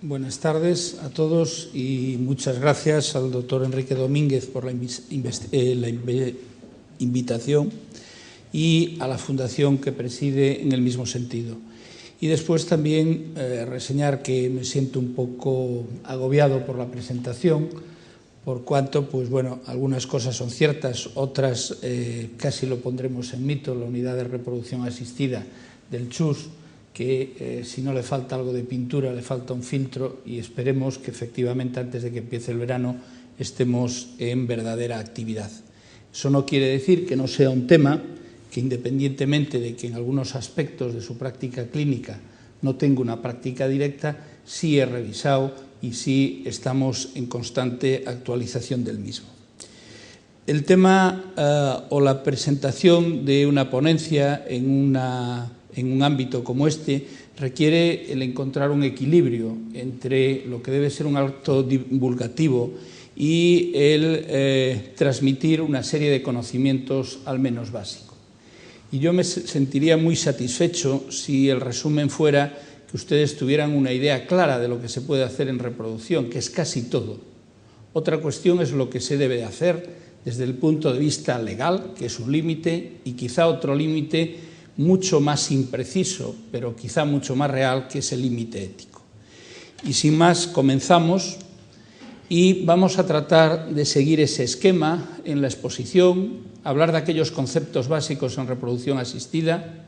Buenas tardes a todos y muchas gracias al doctor Enrique Domínguez por la invitación y a la Fundación que preside en el mismo sentido. Y después también reseñar que me siento un poco agobiado por la presentación, por cuanto, pues bueno, algunas cosas son ciertas, otras casi lo pondremos en mito, la unidad de reproducción asistida del CHUS, que si no le falta algo de pintura, le falta un filtro y esperemos que efectivamente antes de que empiece el verano estemos en verdadera actividad. Eso no quiere decir que no sea un tema que, independientemente de que en algunos aspectos de su práctica clínica no tenga una práctica directa, sí he revisado y sí estamos en constante actualización del mismo. El tema o la presentación de una ponencia en un ámbito como este requiere el encontrar un equilibrio entre lo que debe ser un acto divulgativo y el transmitir una serie de conocimientos al menos básicos. Y yo me sentiría muy satisfecho si el resumen fuera que ustedes tuvieran una idea clara de lo que se puede hacer en reproducción, que es casi todo. Otra cuestión es lo que se debe hacer desde el punto de vista legal, que es un límite, y quizá otro límite mucho más impreciso, pero quizá mucho más real, que es el límite ético. Y sin más, comenzamos y vamos a tratar de seguir ese esquema en la exposición, hablar de aquellos conceptos básicos en reproducción asistida,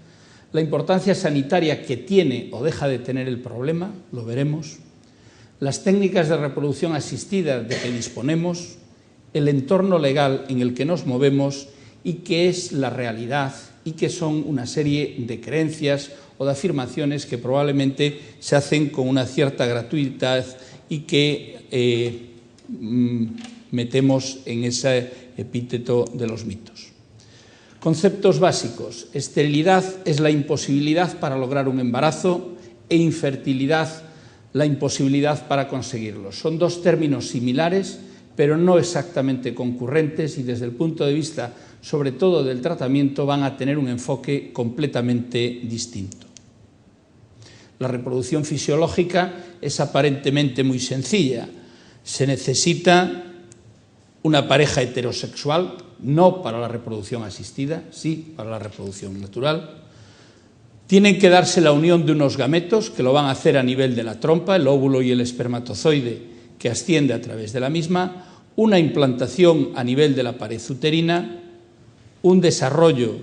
la importancia sanitaria que tiene o deja de tener el problema, lo veremos, las técnicas de reproducción asistida de que disponemos, el entorno legal en el que nos movemos y qué es la realidad y qué son una serie de creencias o de afirmaciones que probablemente se hacen con una cierta gratuidad y que metemos en ese epíteto de los mitos. Conceptos básicos. Esterilidad es la imposibilidad para lograr un embarazo e infertilidad la imposibilidad para conseguirlo. Son dos términos similares, pero no exactamente concurrentes y desde el punto de vista, sobre todo del tratamiento, van a tener un enfoque completamente distinto. La reproducción fisiológica es aparentemente muy sencilla. Se necesita una pareja heterosexual, no para la reproducción asistida, sí para la reproducción natural. Tienen que darse la unión de unos gametos que lo van a hacer a nivel de la trompa, el óvulo y el espermatozoide que asciende a través de la misma, una implantación a nivel de la pared uterina, un desarrollo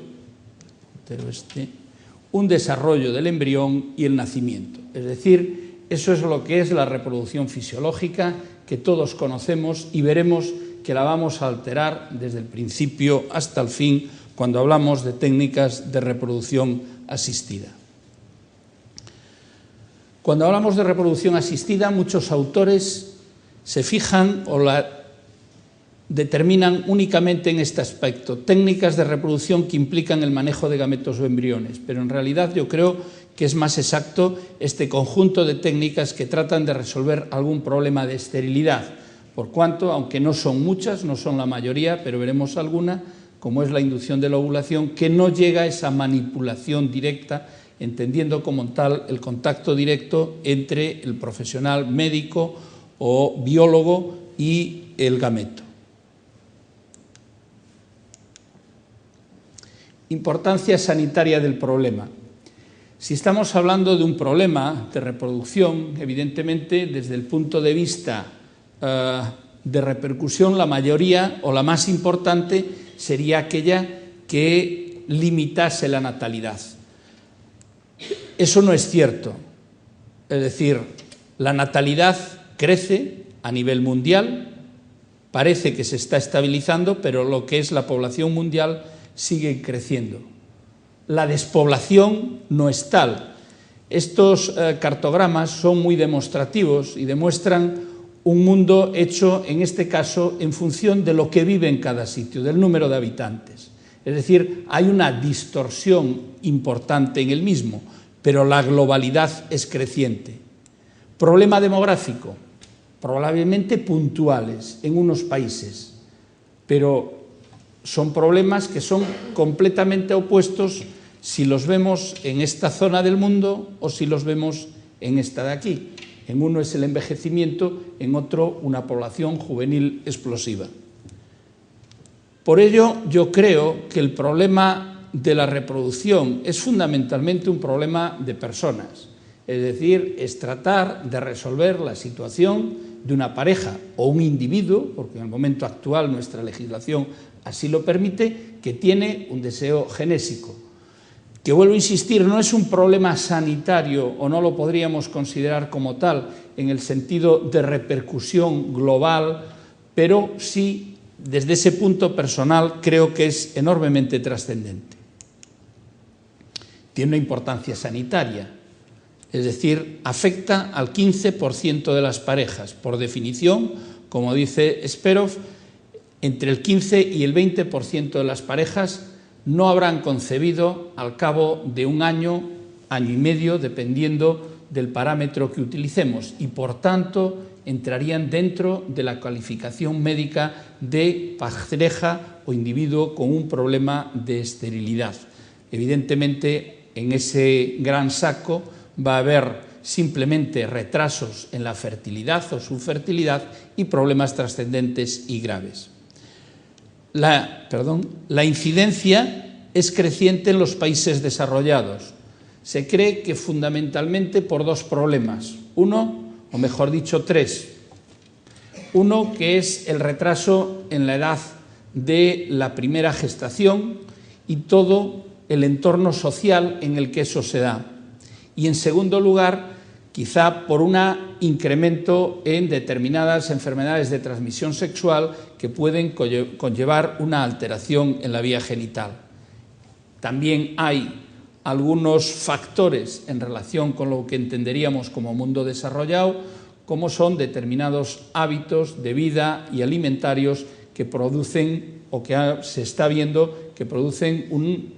del embrión y el nacimiento. Es decir, eso es lo que es la reproducción fisiológica que todos conocemos y veremos que la vamos a alterar desde el principio hasta el fin cuando hablamos de técnicas de reproducción asistida. Cuando hablamos de reproducción asistida, muchos autores se fijan o la determinan únicamente en este aspecto, técnicas de reproducción que implican el manejo de gametos o embriones, pero en realidad yo creo que es más exacto este conjunto de técnicas que tratan de resolver algún problema de esterilidad, por cuanto, aunque no son muchas, no son la mayoría, pero veremos alguna, como es la inducción de la ovulación, que no llega a esa manipulación directa, entendiendo como tal el contacto directo entre el profesional médico o biólogo y el gameto. Importancia sanitaria del problema. Si estamos hablando de un problema de reproducción, evidentemente, desde el punto de vista de repercusión, la mayoría o la más importante sería aquella que limitase la natalidad. Eso no es cierto. Es decir, la natalidad crece a nivel mundial, parece que se está estabilizando, pero lo que es la población mundial sigue creciendo. La despoblación no es tal. Estos cartogramas son muy demostrativos y demuestran un mundo hecho, en este caso, en función de lo que vive en cada sitio, del número de habitantes. Es decir, hay una distorsión importante en el mismo, pero la globalidad es creciente. Problema demográfico, probablemente puntuales en unos países, pero son problemas que son completamente opuestos si los vemos en esta zona del mundo o si los vemos en esta de aquí. En uno es el envejecimiento, en otro una población juvenil explosiva. Por ello, yo creo que el problema de la reproducción es fundamentalmente un problema de personas. Es decir, es tratar de resolver la situación de una pareja o un individuo, porque en el momento actual nuestra legislación así lo permite, que tiene un deseo genésico. Que, vuelvo a insistir, no es un problema sanitario o no lo podríamos considerar como tal en el sentido de repercusión global, pero sí, desde ese punto personal, creo que es enormemente trascendente. Tiene una importancia sanitaria, es decir, afecta al 15% de las parejas. Por definición, como dice Sperov, entre el 15 y el 20% de las parejas no habrán concebido al cabo de un año, año y medio, dependiendo del parámetro que utilicemos, y por tanto entrarían dentro de la calificación médica de pareja o individuo con un problema de esterilidad. Evidentemente, en ese gran saco va a haber simplemente retrasos en la fertilidad o su fertilidad y problemas trascendentes y graves. La incidencia es creciente en los países desarrollados. Se cree que fundamentalmente por dos problemas. Uno, o mejor dicho, tres. Uno, que es el retraso en la edad de la primera gestación y todo el entorno social en el que eso se da. Y en segundo lugar, quizá por un incremento en determinadas enfermedades de transmisión sexual que pueden conllevar una alteración en la vía genital. También hay algunos factores en relación con lo que entenderíamos como mundo desarrollado, como son determinados hábitos de vida y alimentarios que producen, o que se está viendo, que producen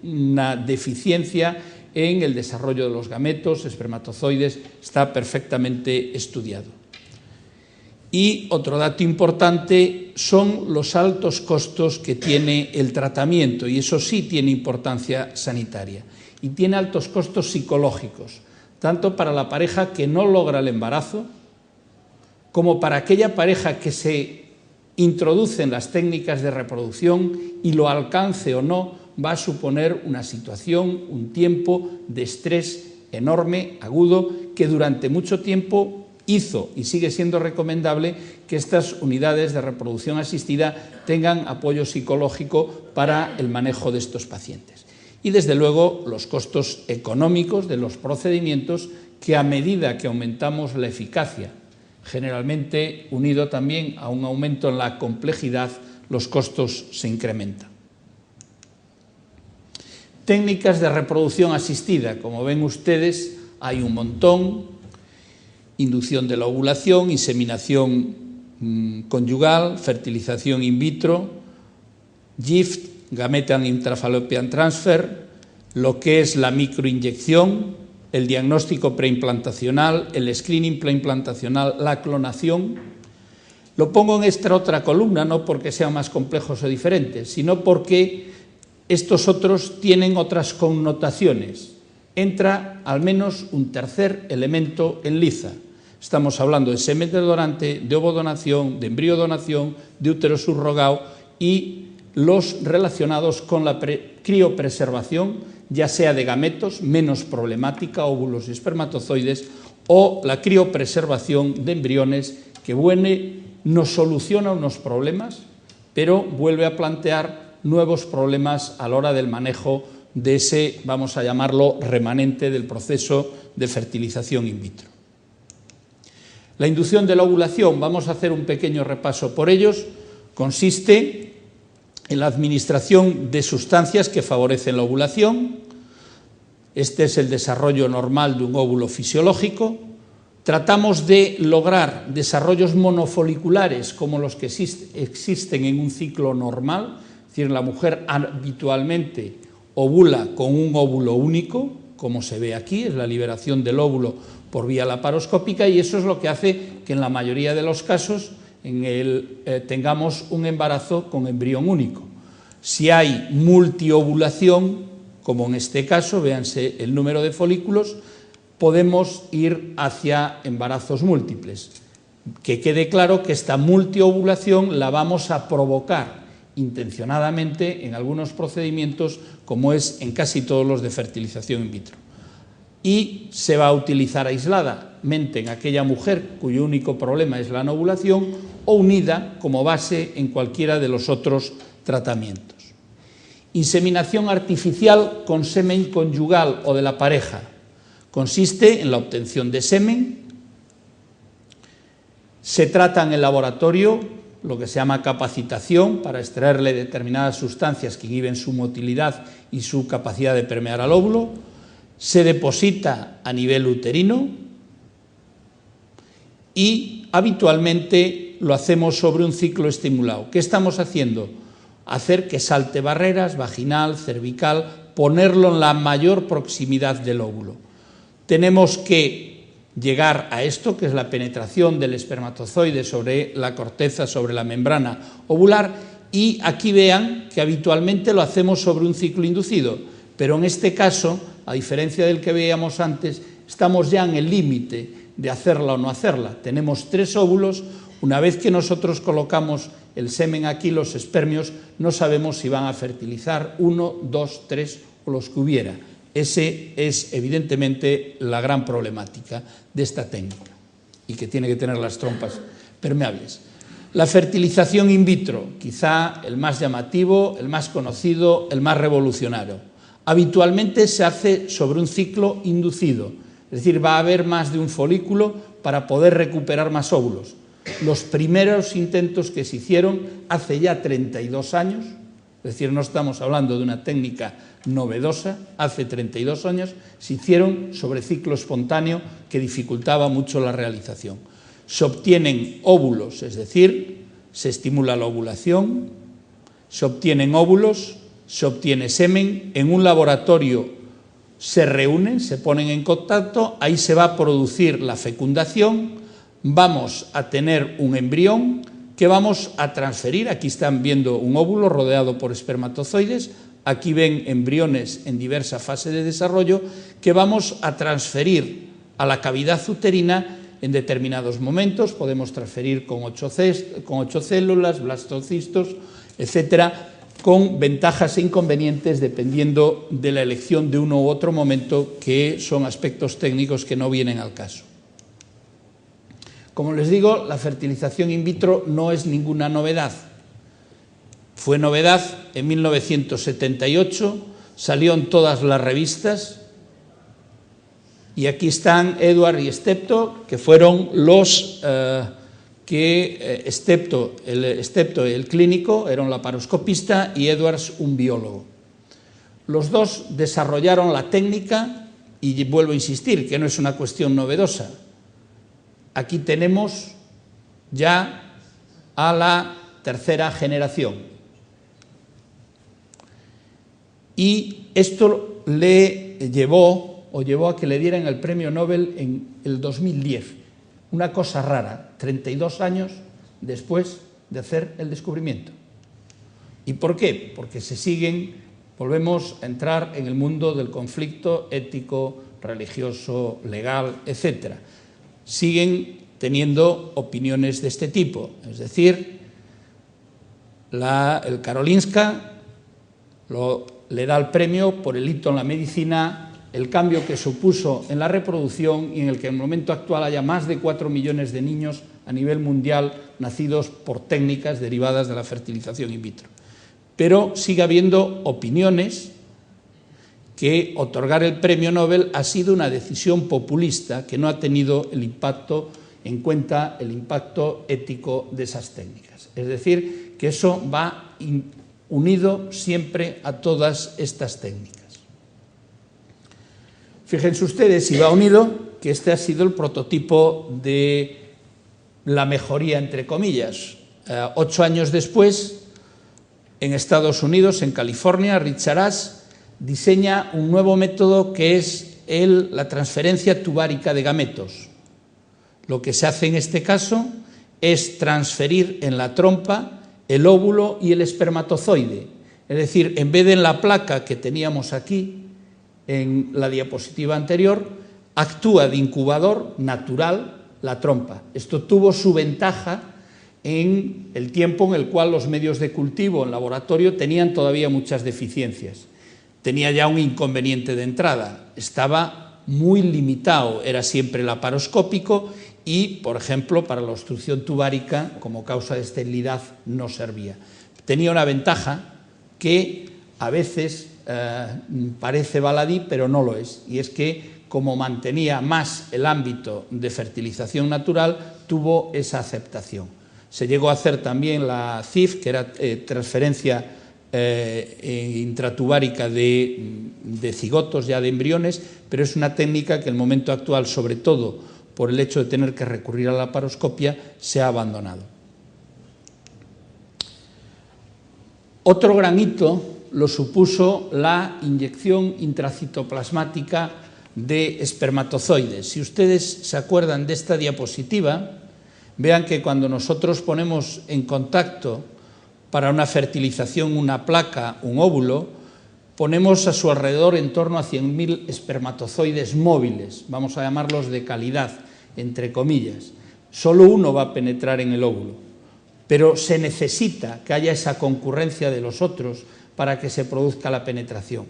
una deficiencia en el desarrollo de los gametos, espermatozoides, está perfectamente estudiado. Y otro dato importante son los altos costos que tiene el tratamiento, y eso sí tiene importancia sanitaria. Y tiene altos costos psicológicos, tanto para la pareja que no logra el embarazo, como para aquella pareja que se introduce en las técnicas de reproducción y lo alcance o no, va a suponer una situación, un tiempo de estrés enorme, agudo, que durante mucho tiempo hizo y sigue siendo recomendable que estas unidades de reproducción asistida tengan apoyo psicológico para el manejo de estos pacientes. Y desde luego los costos económicos de los procedimientos, que a medida que aumentamos la eficacia, generalmente unido también a un aumento en la complejidad, los costos se incrementan. Técnicas de reproducción asistida, como ven ustedes, hay un montón: inducción de la ovulación, inseminación conyugal, fertilización in vitro, GIFT, Gametan Intrafallopian Transfer, lo que es la microinyección, el diagnóstico preimplantacional, el screening preimplantacional, la clonación. Lo pongo en esta otra columna, no porque sean más complejos o diferentes, sino porque estos otros tienen otras connotaciones. Entra al menos un tercer elemento en liza. Estamos hablando de semen de donante, de ovodonación, de embriodonación, de útero subrogado y los relacionados con la criopreservación, ya sea de gametos, menos problemática, óvulos y espermatozoides, o la criopreservación de embriones, que nos soluciona unos problemas, pero vuelve a plantear nuevos problemas a la hora del manejo de ese, vamos a llamarlo, remanente del proceso de fertilización in vitro. La inducción de la ovulación, vamos a hacer un pequeño repaso por ellos, consiste en la administración de sustancias que favorecen la ovulación. Este es el desarrollo normal de un óvulo fisiológico. Tratamos de lograr desarrollos monofoliculares como los que existen en un ciclo normal. Es decir, la mujer habitualmente ovula con un óvulo único, como se ve aquí, es la liberación del óvulo por vía laparoscópica, y eso es lo que hace que en la mayoría de los casos tengamos un embarazo con embrión único. Si hay multiovulación, como en este caso, véanse el número de folículos, podemos ir hacia embarazos múltiples. Que quede claro que esta multiovulación la vamos a provocar intencionadamente en algunos procedimientos, como es en casi todos los de fertilización in vitro. Y se va a utilizar aisladamente en aquella mujer cuyo único problema es la no ovulación, o unida como base en cualquiera de los otros tratamientos. Inseminación artificial con semen conyugal o de la pareja. Consiste en la obtención de semen. Se trata en el laboratorio lo que se llama capacitación para extraerle determinadas sustancias que inhiben su motilidad y su capacidad de permear al óvulo. Se deposita a nivel uterino y habitualmente lo hacemos sobre un ciclo estimulado. ¿Qué estamos haciendo? Hacer que salte barreras, vaginal, cervical, ponerlo en la mayor proximidad del óvulo. Tenemos que llegar a esto, que es la penetración del espermatozoide sobre la corteza, sobre la membrana ovular, y aquí vean que habitualmente lo hacemos sobre un ciclo inducido, pero en este caso, a diferencia del que veíamos antes, estamos ya en el límite de hacerla o no hacerla. Tenemos 3 óvulos, una vez que nosotros colocamos el semen aquí, los espermios, no sabemos si van a fertilizar 1, 2, 3 o los que hubiera. Ese es evidentemente la gran problemática de esta técnica y que tiene que tener las trompas permeables. La fertilización in vitro, quizá el más llamativo, el más conocido, el más revolucionario. Habitualmente se hace sobre un ciclo inducido, es decir, va a haber más de un folículo para poder recuperar más óvulos. Los primeros intentos que se hicieron hace ya 32 años, es decir, no estamos hablando de una técnica novedosa, hace 32 años, se hicieron sobre ciclo espontáneo que dificultaba mucho la realización. Se obtienen óvulos, es decir, se estimula la ovulación, se obtienen óvulos, se obtiene semen, en un laboratorio se reúnen, se ponen en contacto, ahí se va a producir la fecundación, vamos a tener un embrión que vamos a transferir. Aquí están viendo un óvulo rodeado por espermatozoides, aquí ven embriones en diversa fase de desarrollo que vamos a transferir a la cavidad uterina en determinados momentos. Podemos transferir con 8 células, blastocistos, etcétera, con ventajas e inconvenientes dependiendo de la elección de uno u otro momento, que son aspectos técnicos que no vienen al caso. Como les digo, la fertilización in vitro no es ninguna novedad. Fue novedad en 1978, salió en todas las revistas, y aquí están Edward y Steptoe, que fueron los Steptoe el clínico, era un laparoscopista, y Edwards un biólogo. Los dos desarrollaron la técnica, y vuelvo a insistir que no es una cuestión novedosa. Aquí tenemos ya a la tercera generación. Y esto le llevó a que le dieran el premio Nobel en el 2010. Una cosa rara, 32 años después de hacer el descubrimiento. ¿Y por qué? Porque volvemos a entrar en el mundo del conflicto ético, religioso, legal, etcétera. Siguen teniendo opiniones de este tipo, es decir, el Karolinska le da el premio por el hito en la medicina, el cambio que supuso en la reproducción, y en el que en el momento actual haya más de 4 millones de niños a nivel mundial nacidos por técnicas derivadas de la fertilización in vitro. Pero sigue habiendo opiniones que otorgar el premio Nobel ha sido una decisión populista que no ha tenido en cuenta el impacto ético de esas técnicas. Es decir, que eso va unido siempre a todas estas técnicas. Fíjense ustedes, si va unido, que este ha sido el prototipo de la mejoría, entre comillas. 8 años después, en Estados Unidos, en California, Richard Ash diseña un nuevo método que es la transferencia tubárica de gametos. Lo que se hace en este caso es transferir en la trompa el óvulo y el espermatozoide. Es decir, en vez de en la placa que teníamos aquí en la diapositiva anterior, actúa de incubador natural la trompa. Esto tuvo su ventaja en el tiempo en el cual los medios de cultivo en laboratorio tenían todavía muchas deficiencias. Tenía ya un inconveniente de entrada, estaba muy limitado, era siempre laparoscópico y, por ejemplo, para la obstrucción tubárica, como causa de esterilidad, no servía. Tenía una ventaja que a veces parece baladí, pero no lo es, y es que, como mantenía más el ámbito de fertilización natural, tuvo esa aceptación. Se llegó a hacer también la CIF, que era transferencia intratubárica de cigotos, ya de embriones, pero es una técnica que en el momento actual, sobre todo por el hecho de tener que recurrir a la laparoscopia, se ha abandonado. Otro gran hito lo supuso la inyección intracitoplasmática de espermatozoides. Si ustedes se acuerdan de esta diapositiva, vean que cuando nosotros ponemos en contacto para una fertilización una placa, un óvulo, ponemos a su alrededor en torno a 100.000 espermatozoides móviles, vamos a llamarlos de calidad, entre comillas. Solo uno va a penetrar en el óvulo, pero se necesita que haya esa concurrencia de los otros para que se produzca la penetración.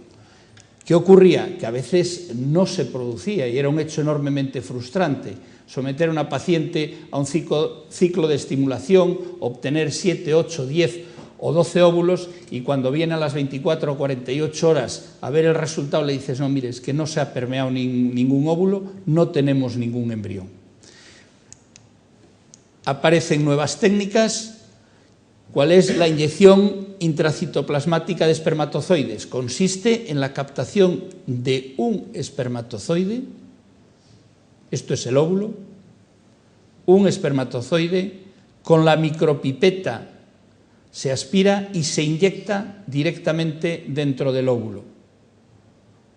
¿Qué ocurría? Que a veces no se producía y era un hecho enormemente frustrante. Someter a una paciente a un ciclo de estimulación, obtener 7, 8, 10 o 12 óvulos y cuando viene a las 24 o 48 horas a ver el resultado le dices, no, mire, es que no se ha permeado ningún óvulo, no tenemos ningún embrión. Aparecen nuevas técnicas. ¿Cuál es la inyección intracitoplasmática de espermatozoides? Consiste en la captación de un espermatozoide, esto es el óvulo, un espermatozoide, con la micropipeta se aspira y se inyecta directamente dentro del óvulo.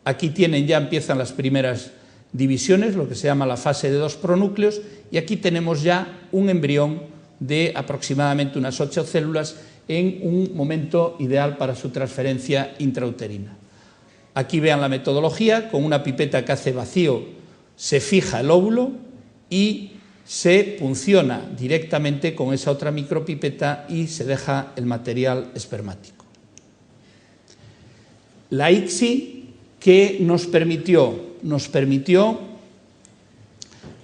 Aquí ya empiezan las primeras divisiones, lo que se llama la fase de 2 pronúcleos, y aquí tenemos ya un embrión de aproximadamente unas 8 células en un momento ideal para su transferencia intrauterina. Aquí vean la metodología, con una pipeta que hace vacío se fija el óvulo y se punciona directamente con esa otra micropipeta y se deja el material espermático. La ICSI, ¿qué nos permitió? Nos permitió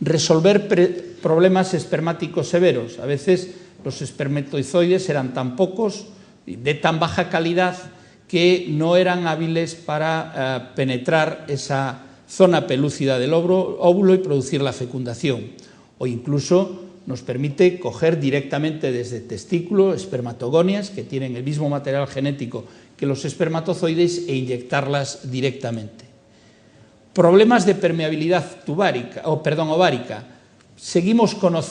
resolver problemas espermáticos severos. A veces los espermatozoides eran tan pocos, de tan baja calidad, que no eran hábiles para penetrar esa zona pelúcida del óvulo y producir la fecundación. O incluso nos permite coger directamente desde testículo espermatogonias, que tienen el mismo material genético que los espermatozoides, e inyectarlas directamente. Problemas de permeabilidad ovárica.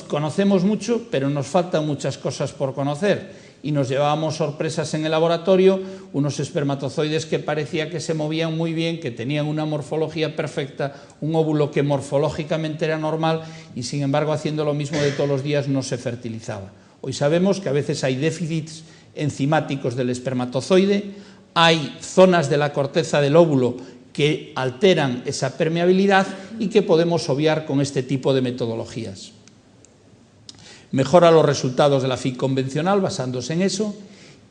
Conocemos mucho, pero nos faltan muchas cosas por conocer y nos llevábamos sorpresas en el laboratorio, unos espermatozoides que parecía que se movían muy bien, que tenían una morfología perfecta, un óvulo que morfológicamente era normal y sin embargo haciendo lo mismo de todos los días no se fertilizaba. Hoy sabemos que a veces hay déficits enzimáticos del espermatozoide, hay zonas de la corteza del óvulo que alteran esa permeabilidad y que podemos obviar con este tipo de metodologías. Mejora los resultados de la FIC convencional basándose en eso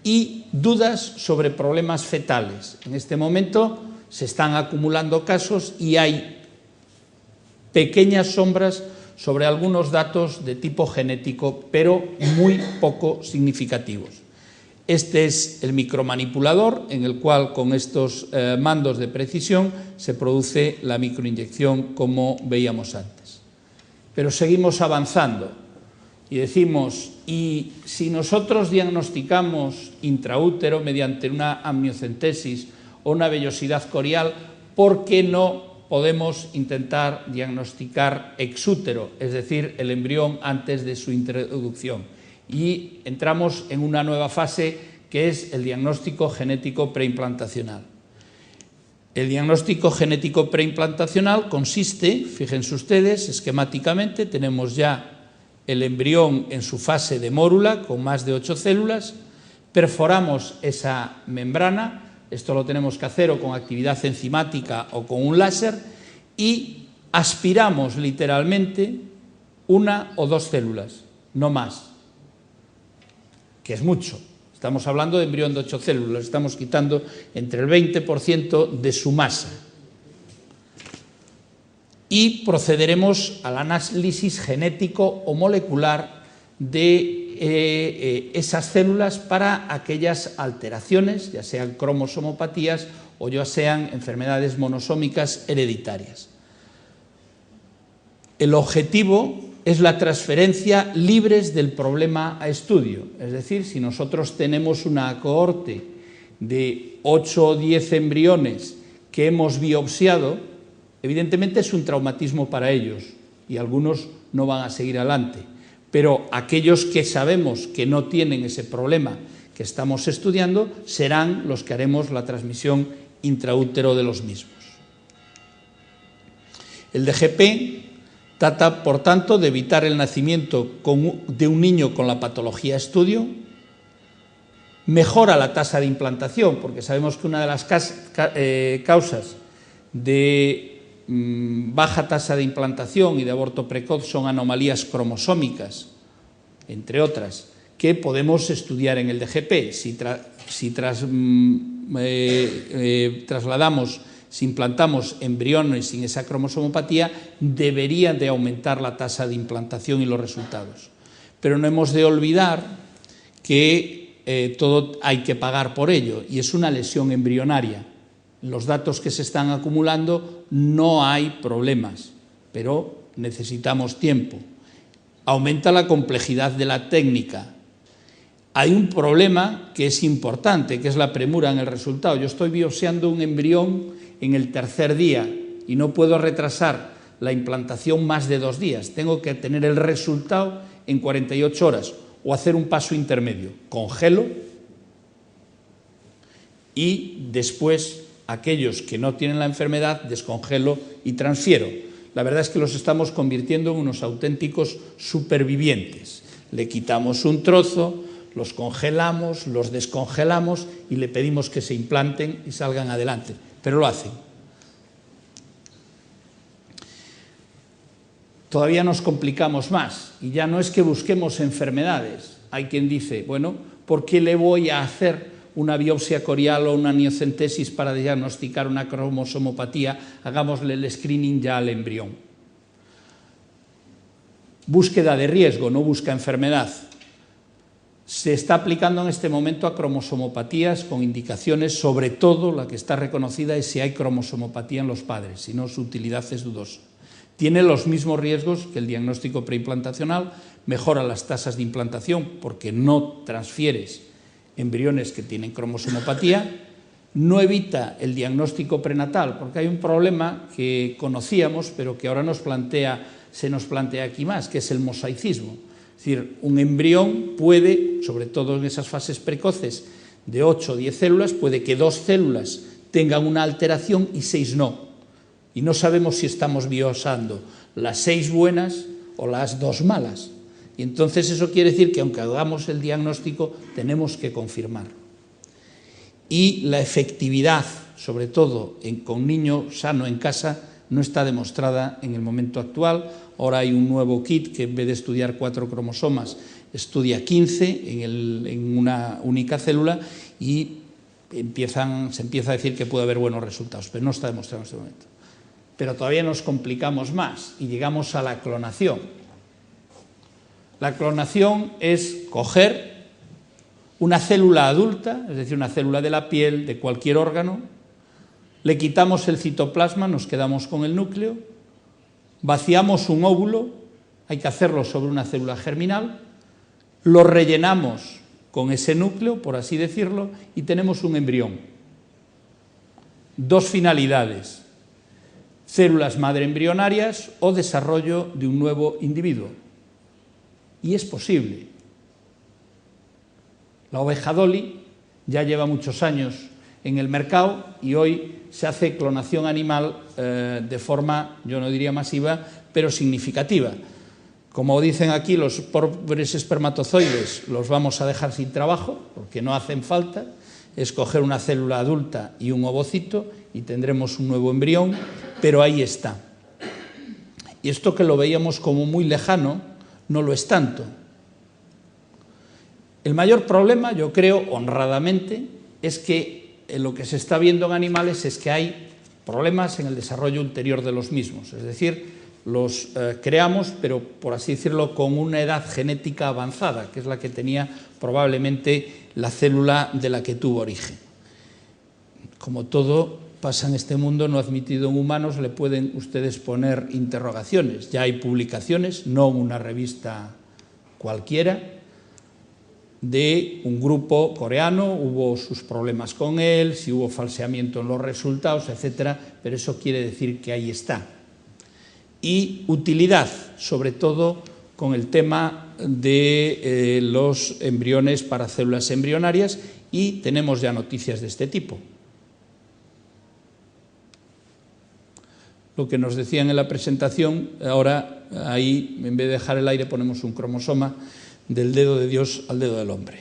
y dudas sobre problemas fetales. En este momento se están acumulando casos y hay pequeñas sombras sobre algunos datos de tipo genético, pero muy poco significativos. Este es el micromanipulador en el cual con estos mandos de precisión se produce la microinyección como veíamos antes. Pero seguimos avanzando y decimos, y si nosotros diagnosticamos intraútero mediante una amniocentesis o una vellosidad corial, ¿por qué no podemos intentar diagnosticar exútero, es decir, el embrión antes de su introducción? Y entramos en una nueva fase que es el diagnóstico genético preimplantacional. El diagnóstico genético preimplantacional consiste, fíjense ustedes, esquemáticamente tenemos ya el embrión en su fase de mórula con más de 8 células, perforamos esa membrana, esto lo tenemos que hacer o con actividad enzimática o con un láser, y aspiramos literalmente una o dos células, no más, que es mucho. Estamos hablando de embrión de 8 células, estamos quitando entre el 20% de su masa. Y procederemos al análisis genético o molecular de esas células para aquellas alteraciones, ya sean cromosomopatías o ya sean enfermedades monosómicas hereditarias. El objetivo es la transferencia libres del problema a estudio, es decir, si nosotros tenemos una cohorte de 8 o 10 embriones que hemos biopsiado, evidentemente es un traumatismo para ellos y algunos no van a seguir adelante, pero aquellos que sabemos que no tienen ese problema que estamos estudiando serán los que haremos la transmisión intraútero de los mismos. El DGP trata, por tanto, de evitar el nacimiento de un niño con la patología estudio, mejora la tasa de implantación, porque sabemos que una de las causas de baja tasa de implantación y de aborto precoz son anomalías cromosómicas, entre otras, que podemos estudiar en el DGP. Si implantamos embriones sin esa cromosomopatía, debería de aumentar la tasa de implantación y los resultados. Pero no hemos de olvidar que todo hay que pagar por ello, y es una lesión embrionaria. Los datos que se están acumulando no hay problemas, pero necesitamos tiempo. Aumenta la complejidad de la técnica. Hay un problema que es importante, que es la premura en el resultado. Yo estoy biopsiando un embrión en el tercer día y no puedo retrasar la implantación más de 2 días. Tengo que tener el resultado en 48 horas o hacer un paso intermedio. Congelo y después aquellos que no tienen la enfermedad descongelo y transfiero. La verdad es que los estamos convirtiendo en unos auténticos supervivientes. Le quitamos un trozo, los congelamos, los descongelamos y le pedimos que se implanten y salgan adelante, pero lo hacen. Todavía nos complicamos más y ya no es que busquemos enfermedades. Hay quien dice, bueno, ¿por qué le voy a hacer una biopsia corial o una amniocentesis para diagnosticar una cromosomopatía? Hagámosle el screening ya al embrión. Búsqueda de riesgo, no busca enfermedad. Se está aplicando en este momento a cromosomopatías con indicaciones, sobre todo la que está reconocida es si hay cromosomopatía en los padres, si no su utilidad es dudosa. Tiene los mismos riesgos que el diagnóstico preimplantacional, mejora las tasas de implantación porque no transfieres embriones que tienen cromosomopatía, no evita el diagnóstico prenatal, porque hay un problema que conocíamos pero que ahora se nos plantea aquí más, que es el mosaicismo. Es decir, un embrión puede, sobre todo en esas fases precoces de 8 o 10 células, puede que 2 células tengan una alteración y 6 no. Y no sabemos si estamos biopsiando las 6 buenas o las 2 malas. Y entonces eso quiere decir que aunque hagamos el diagnóstico, tenemos que confirmarlo. Y la efectividad, sobre todo con niño sano en casa, no está demostrada en el momento actual. Ahora hay un nuevo kit que en vez de estudiar 4 cromosomas, estudia 15 en una única célula y se empieza a decir que puede haber buenos resultados, pero no está demostrado en este momento. Pero todavía nos complicamos más y llegamos a la clonación. La clonación es coger una célula adulta, es decir, una célula de la piel, de cualquier órgano, le quitamos el citoplasma, nos quedamos con el núcleo, vaciamos un óvulo, hay que hacerlo sobre una célula germinal, lo rellenamos con ese núcleo, por así decirlo, y tenemos un embrión. 2 finalidades: células madre embrionarias o desarrollo de un nuevo individuo. Y es posible. La oveja Dolly ya lleva muchos años en el mercado y hoy se hace clonación animal de forma, yo no diría masiva, pero significativa. Como dicen aquí, los pobres espermatozoides los vamos a dejar sin trabajo porque no hacen falta. Es coger una célula adulta y un ovocito y tendremos un nuevo embrión, pero ahí está. Y esto que lo veíamos como muy lejano, no lo es tanto. El mayor problema, yo creo, honradamente, es que lo que se está viendo en animales es que hay problemas en el desarrollo ulterior de los mismos. Es decir, los creamos, pero por así decirlo, con una edad genética avanzada, que es la que tenía probablemente la célula de la que tuvo origen. Como todo pasa en este mundo no admitido en humanos, le pueden ustedes poner interrogaciones. Ya hay publicaciones, no en una revista cualquiera, de un grupo coreano, hubo sus problemas con él, si hubo falseamiento en los resultados, etcétera, pero eso quiere decir que ahí está. Y utilidad, sobre todo con el tema de los embriones para células embrionarias, y tenemos ya noticias de este tipo. Lo que nos decían en la presentación, ahora ahí en vez de dejar el aire ponemos un cromosoma del dedo de Dios al dedo del hombre.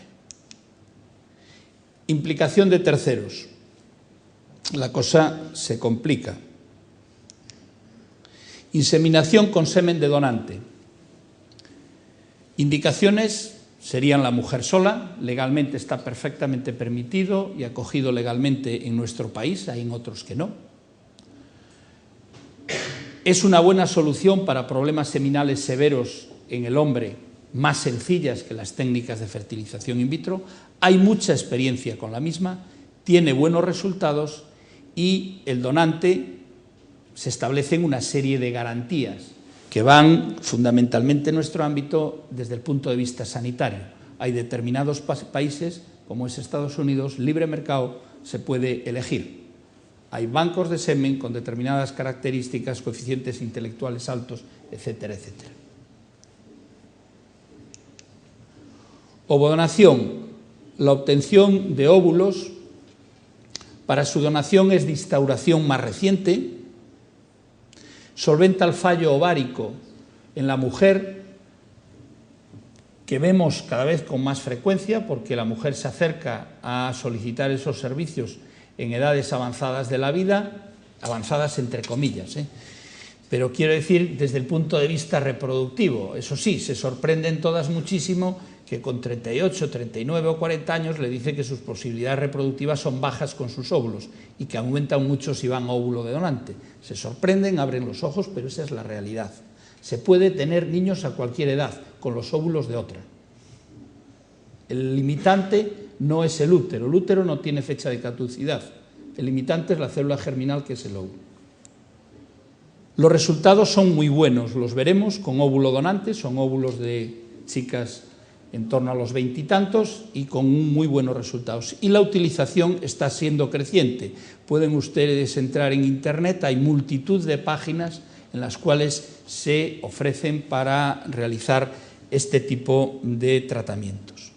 Implicación de terceros. La cosa se complica. Inseminación con semen de donante. Indicaciones serían la mujer sola, legalmente está perfectamente permitido y acogido legalmente en nuestro país, hay en otros que no. Es una buena solución para problemas seminales severos en el hombre, más sencillas que las técnicas de fertilización in vitro, hay mucha experiencia con la misma, tiene buenos resultados y el donante se establecen una serie de garantías que van fundamentalmente en nuestro ámbito desde el punto de vista sanitario. Hay determinados países, como es Estados Unidos, libre mercado, se puede elegir. Hay bancos de semen con determinadas características, coeficientes intelectuales altos, etcétera, etcétera. Ovodonación. La obtención de óvulos para su donación es de instauración más reciente, solventa el fallo ovárico en la mujer, que vemos cada vez con más frecuencia porque la mujer se acerca a solicitar esos servicios en edades avanzadas de la vida, avanzadas entre comillas, pero quiero decir desde el punto de vista reproductivo. Eso sí, se sorprenden todas muchísimo que con 38, 39 o 40 años le dice que sus posibilidades reproductivas son bajas con sus óvulos y que aumentan mucho si van a óvulo de donante. Se sorprenden, abren los ojos, pero esa es la realidad. Se puede tener niños a cualquier edad, con los óvulos de otra. El limitante no es el útero no tiene fecha de caducidad. El limitante es la célula germinal, que es el óvulo. Los resultados son muy buenos, los veremos con óvulo donante, son óvulos de chicas en torno a los 20 y tantos y con muy buenos resultados. Y la utilización está siendo creciente. Pueden ustedes entrar en internet, hay multitud de páginas en las cuales se ofrecen para realizar este tipo de tratamientos.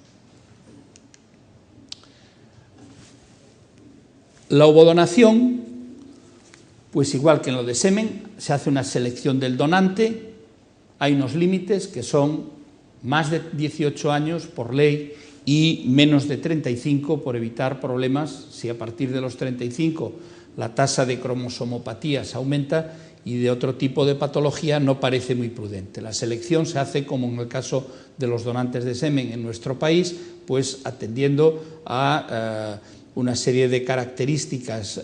La ovodonación, pues igual que en lo de semen, se hace una selección del donante, hay unos límites que son más de 18 años por ley y menos de 35 por evitar problemas. Si a partir de los 35 la tasa de cromosomopatías aumenta y de otro tipo de patología, no parece muy prudente. La selección se hace como en el caso de los donantes de semen en nuestro país, pues atendiendo a una serie de características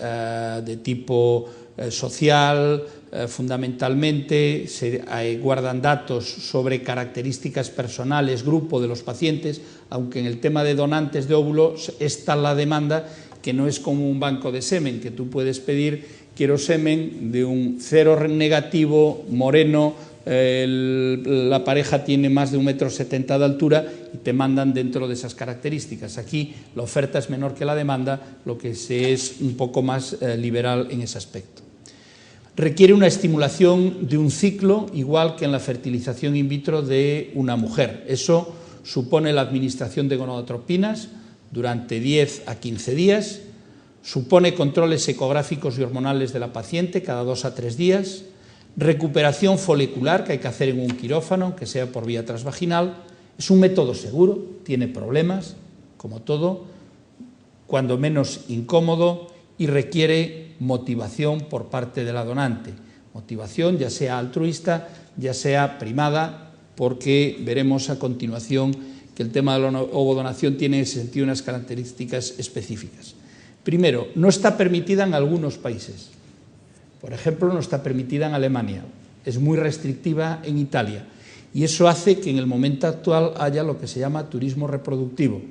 de tipo social, fundamentalmente se guardan datos sobre características personales, grupo de los pacientes, aunque en el tema de donantes de óvulos está la demanda que no es como un banco de semen, que tú puedes pedir, quiero semen de un 0 negativo, moreno, la pareja tiene más de 1,70 m de altura y te mandan dentro de esas características. Aquí la oferta es menor que la demanda, lo que se es un poco más liberal en ese aspecto. Requiere una estimulación de un ciclo, igual que en la fertilización in vitro de una mujer. Eso supone la administración de gonadotropinas durante 10 a 15 días, supone controles ecográficos y hormonales de la paciente cada 2 a 3 días, recuperación folicular que hay que hacer en un quirófano, que sea por vía transvaginal. Es un método seguro, tiene problemas, como todo, cuando menos incómodo, y requiere motivación por parte de la donante. motivación ya sea altruista, ya sea primada, porque veremos a continuación que el tema de la ovodonación tiene en ese sentido unas características específicas. Primero, no está permitida en algunos países. Por ejemplo, no está permitida en Alemania, es muy restrictiva en Italia, y eso hace que en el momento actual haya lo que se llama turismo reproductivo.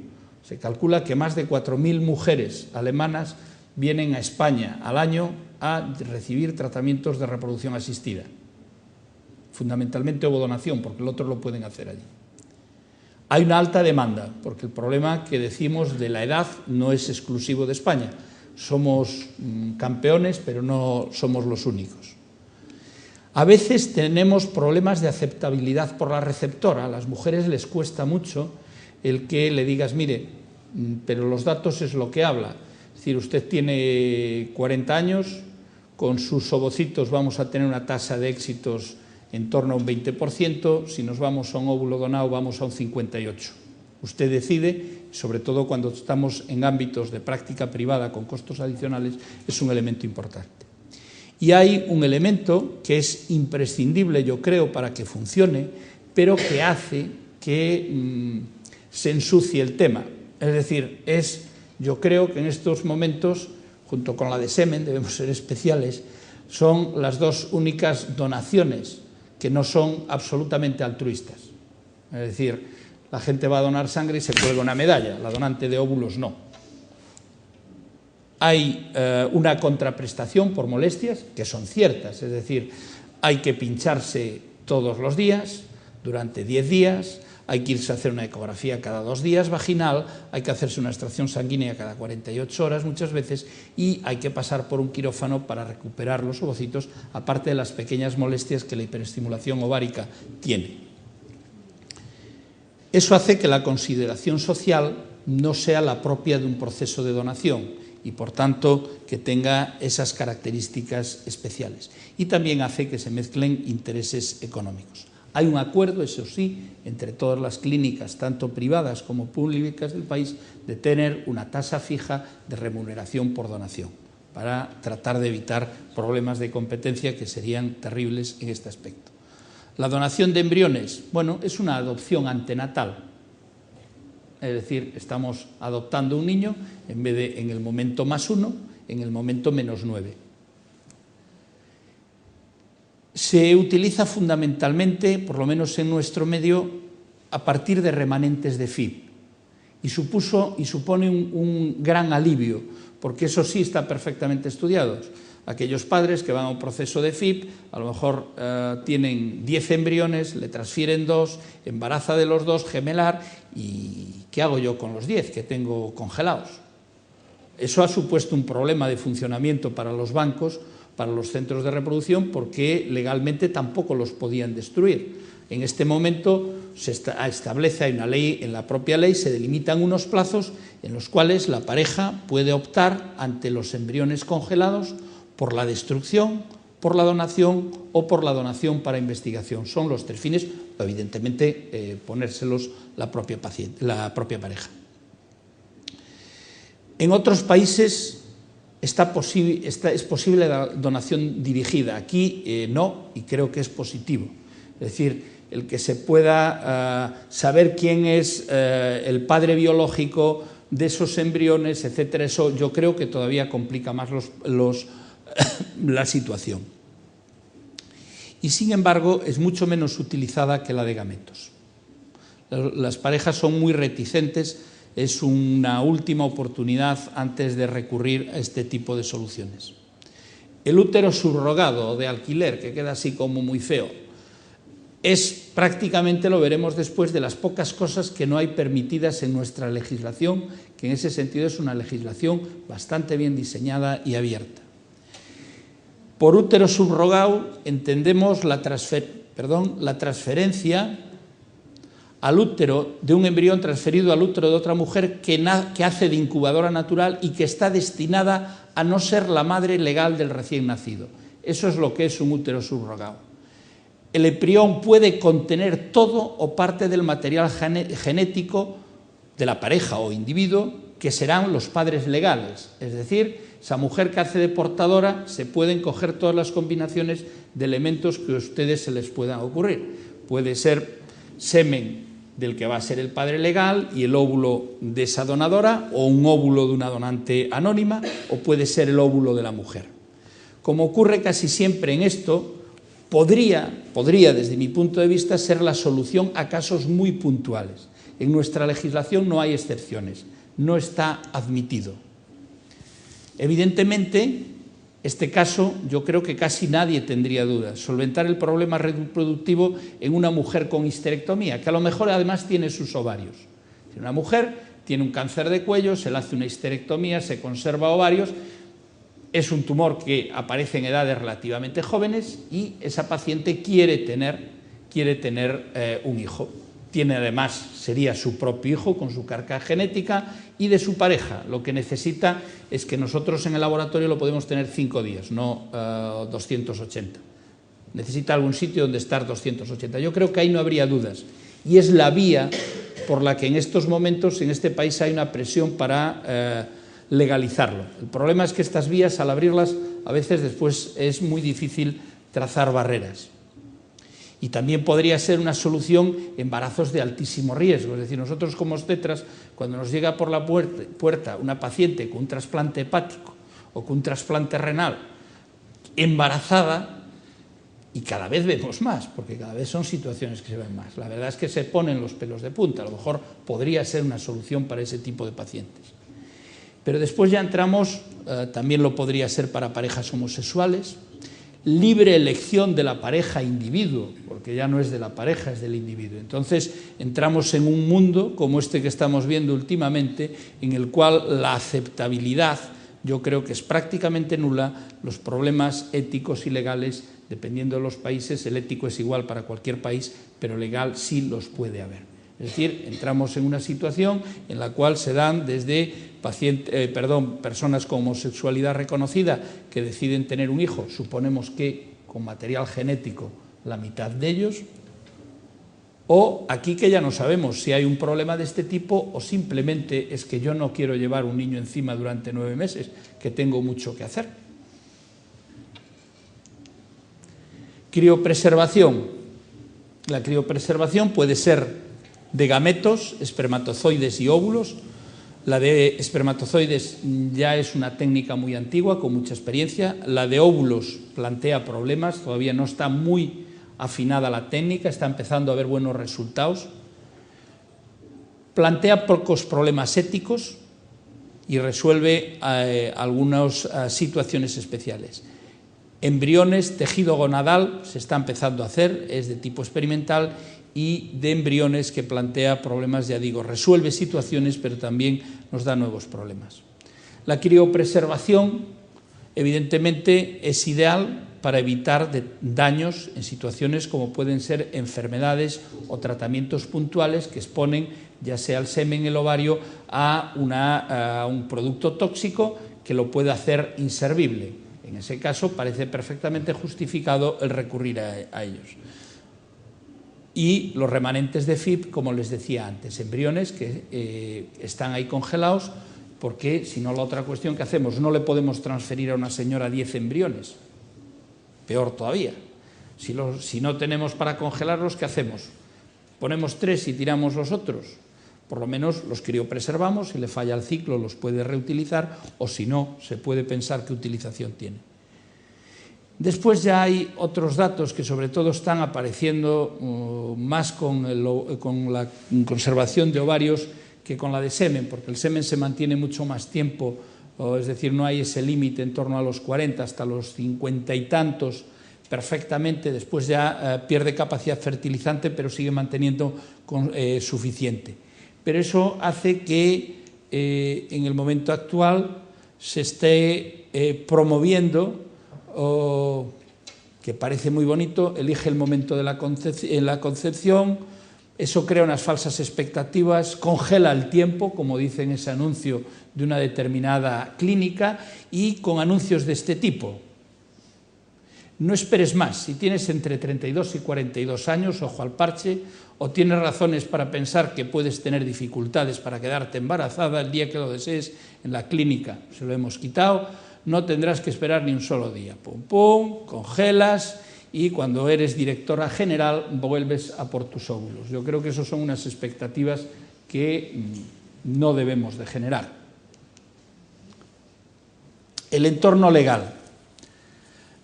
Se calcula que más de 4.000 mujeres alemanas vienen a España al año a recibir tratamientos de reproducción asistida, fundamentalmente ovodonación, porque el otro lo pueden hacer allí. Hay una alta demanda, porque el problema que decimos de la edad no es exclusivo de España. Somos campeones, pero no somos los únicos. A veces tenemos problemas de aceptabilidad por la receptora. A las mujeres les cuesta mucho el que le digas, mire, pero los datos es lo que habla. Es decir, usted tiene 40 años, con sus ovocitos vamos a tener una tasa de éxitos en torno a un 20%, si nos vamos a un óvulo donado vamos a un 58%. Usted decide, sobre todo cuando estamos en ámbitos de práctica privada con costos adicionales, es un elemento importante. Y hay un elemento que es imprescindible, yo creo, para que funcione, pero que hace que se ensucie el tema. Es decir, yo creo que en estos momentos, junto con la de semen, debemos ser especiales, son las dos únicas donaciones que no son absolutamente altruistas. Es decir, la gente va a donar sangre y se cuelga una medalla, la donante de óvulos no. Hay una contraprestación por molestias, que son ciertas, es decir, hay que pincharse todos los días, durante 10 días, hay que irse a hacer una ecografía cada 2 días vaginal, hay que hacerse una extracción sanguínea cada 48 horas muchas veces y hay que pasar por un quirófano para recuperar los ovocitos, aparte de las pequeñas molestias que la hiperestimulación ovárica tiene. Eso hace que la consideración social no sea la propia de un proceso de donación y, por tanto, que tenga esas características especiales. Y también hace que se mezclen intereses económicos. Hay un acuerdo, eso sí, entre todas las clínicas, tanto privadas como públicas del país, de tener una tasa fija de remuneración por donación, para tratar de evitar problemas de competencia que serían terribles en este aspecto. La donación de embriones, bueno, es una adopción antenatal. Es decir, estamos adoptando un niño en vez de en el momento +1, en el momento -9. Se utiliza fundamentalmente, por lo menos en nuestro medio, a partir de remanentes de FIP y supone un gran alivio, porque eso sí está perfectamente estudiado. Aquellos padres que van a un proceso de FIP, a lo mejor tienen 10 embriones, le transfieren 2, embaraza de los 2, gemelar, ¿y qué hago yo con los 10 que tengo congelados? Eso ha supuesto un problema de funcionamiento para los bancos, para los centros de reproducción, porque legalmente tampoco los podían destruir. En este momento se establece, hay una ley, en la propia ley se delimitan unos plazos en los cuales la pareja puede optar ante los embriones congelados por la destrucción, por la donación o por la donación para investigación. Son los 3 fines, evidentemente ponérselos la propia pareja. En otros países es posible la donación dirigida. Aquí no, y creo que es positivo. Es decir, el que se pueda saber quién es el padre biológico de esos embriones, etcétera, eso yo creo que todavía complica más la situación. Y sin embargo es mucho menos utilizada que la de gametos. Las parejas son muy reticentes, es una última oportunidad antes de recurrir a este tipo de soluciones. El útero subrogado o de alquiler, que queda así como muy feo, es prácticamente, lo veremos después, de las pocas cosas que no hay permitidas en nuestra legislación, que en ese sentido es una legislación bastante bien diseñada y abierta. Por útero subrogado entendemos la transferencia al útero de un embrión transferido al útero de otra mujer que hace de incubadora natural y que está destinada a no ser la madre legal del recién nacido. Eso es lo que es un útero subrogado. El embrión puede contener todo o parte del material genético de la pareja o individuo que serán los padres legales, es decir, esa mujer que hace de portadora se pueden coger todas las combinaciones de elementos que a ustedes se les puedan ocurrir. Puede ser semen del que va a ser el padre legal y el óvulo de esa donadora, o un óvulo de una donante anónima, o puede ser el óvulo de la mujer. Como ocurre casi siempre en esto, podría desde mi punto de vista ser la solución a casos muy puntuales. En nuestra legislación no hay excepciones, no está admitido. Evidentemente, este caso yo creo que casi nadie tendría dudas. Solventar el problema reproductivo en una mujer con histerectomía, que a lo mejor además tiene sus ovarios. Si una mujer tiene un cáncer de cuello, se le hace una histerectomía, se conserva ovarios, es un tumor que aparece en edades relativamente jóvenes y esa paciente quiere tener un hijo. Tiene además, sería su propio hijo con su carga genética y de su pareja. Lo que necesita es que nosotros en el laboratorio lo podemos tener 5 días, no 280. Necesita algún sitio donde estar 280. Yo creo que ahí no habría dudas. Y es la vía por la que en estos momentos en este país hay una presión para legalizarlo. El problema es que estas vías, al abrirlas, a veces después es muy difícil trazar barreras. Y también podría ser una solución embarazos de altísimo riesgo. Es decir, nosotros como obstetras, cuando nos llega por la puerta una paciente con un trasplante hepático o con un trasplante renal embarazada, y cada vez vemos más, porque cada vez son situaciones que se ven más. La verdad es que se ponen los pelos de punta. A lo mejor podría ser una solución para ese tipo de pacientes. Pero después ya entramos, también lo podría ser para parejas homosexuales, libre elección de la pareja individuo, porque ya no es de la pareja, es del individuo. Entonces entramos en un mundo como este que estamos viendo últimamente, en el cual la aceptabilidad yo creo que es prácticamente nula. Los problemas éticos y legales, dependiendo de los países, el ético es igual para cualquier país, pero legal sí los puede haber. Es decir, entramos en una situación en la cual se dan desde personas con homosexualidad reconocida que deciden tener un hijo, suponemos que con material genético la mitad de ellos, o aquí que ya no sabemos si hay un problema de este tipo o simplemente es que yo no quiero llevar un niño encima durante 9 meses, que tengo mucho que hacer. Criopreservación. La criopreservación puede ser de gametos, espermatozoides y óvulos. La de espermatozoides ya es una técnica muy antigua, con mucha experiencia. La de óvulos plantea problemas, todavía no está muy afinada la técnica, está empezando a haber buenos resultados. Plantea pocos problemas éticos y resuelve algunas situaciones especiales. Embriones, tejido gonadal, se está empezando a hacer, es de tipo experimental, y de embriones que plantea problemas, ya digo, resuelve situaciones, pero también nos da nuevos problemas. La criopreservación, evidentemente, es ideal para evitar daños en situaciones como pueden ser enfermedades o tratamientos puntuales que exponen, ya sea el semen, el ovario, a un producto tóxico que lo puede hacer inservible. En ese caso, parece perfectamente justificado el recurrir a ellos. Y los remanentes de FIP, como les decía antes, embriones que están ahí congelados, porque si no, la otra cuestión que hacemos, no le podemos transferir a una señora 10 embriones, peor todavía. Si no tenemos para congelarlos, ¿qué hacemos? Ponemos 3 y tiramos los otros. Por lo menos los criopreservamos, si le falla el ciclo los puede reutilizar, o si no, se puede pensar qué utilización tiene. Después ya hay otros datos que sobre todo están apareciendo más con la conservación de ovarios que con la de semen, porque el semen se mantiene mucho más tiempo, es decir, no hay ese límite en torno a los 40 hasta los 50 y tantos perfectamente, después ya pierde capacidad fertilizante, pero sigue manteniendo suficiente. Pero eso hace que en el momento actual se esté promoviendo, que parece muy bonito, elige el momento de la concepción, eso crea unas falsas expectativas, congela el tiempo, como dice en ese anuncio de una determinada clínica, y con anuncios de este tipo. No esperes más. Si tienes entre 32 y 42 años, ojo al parche, o tienes razones para pensar que puedes tener dificultades para quedarte embarazada, el día que lo desees en la clínica se lo hemos quitado, no tendrás que esperar ni un solo día. Pum, pum, congelas y cuando eres directora general vuelves a por tus óvulos. Yo creo que esas son unas expectativas que no debemos de generar. El entorno legal.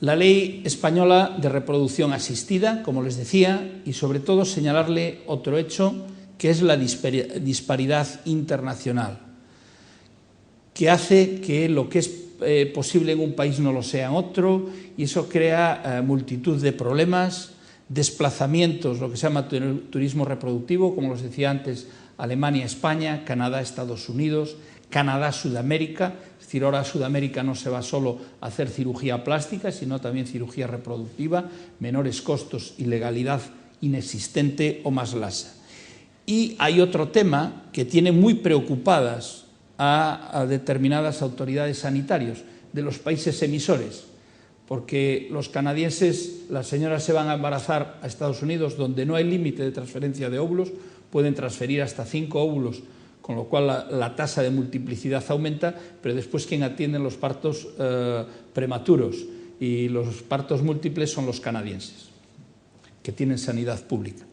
La ley española de reproducción asistida, como les decía, y sobre todo señalarle otro hecho, que es la disparidad internacional, que hace que lo que es posible en un país no lo sea en otro, y eso crea multitud de problemas, desplazamientos, lo que se llama turismo reproductivo, como les decía antes, Alemania, España, Canadá, Estados Unidos, Canadá, Sudamérica. Es decir, ahora Sudamérica no se va solo a hacer cirugía plástica, sino también cirugía reproductiva, menores costos y legalidad inexistente o más lasa. Y hay otro tema que tiene muy preocupadas a determinadas autoridades sanitarias de los países emisores, porque los canadienses, las señoras se van a embarazar a Estados Unidos, donde no hay límite de transferencia de óvulos, pueden transferir hasta 5 óvulos, con lo cual la tasa de multiplicidad aumenta, pero después quien atiende los partos prematuros y los partos múltiples son los canadienses, que tienen sanidad pública.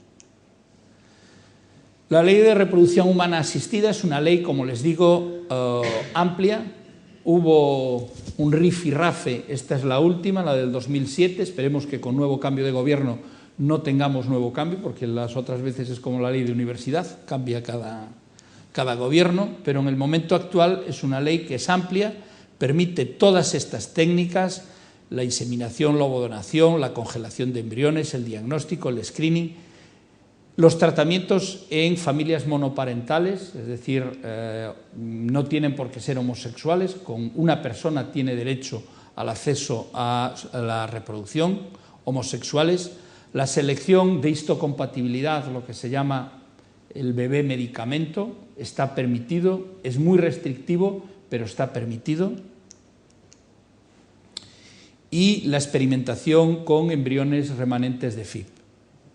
La ley de reproducción humana asistida es una ley, como les digo, amplia. Hubo un rifirrafe, esta es la última, la del 2007, esperemos que con nuevo cambio de gobierno no tengamos nuevo cambio, porque las otras veces es como la ley de universidad, cambia cada gobierno, pero en el momento actual es una ley que es amplia, permite todas estas técnicas, la inseminación, la ovodonación, la congelación de embriones, el diagnóstico, el screening, los tratamientos en familias monoparentales, es decir, no tienen por qué ser homosexuales, con una persona tiene derecho al acceso a la reproducción, homosexuales, la selección de histocompatibilidad, lo que se llama el bebé medicamento, está permitido, es muy restrictivo, pero está permitido, y la experimentación con embriones remanentes de FIP.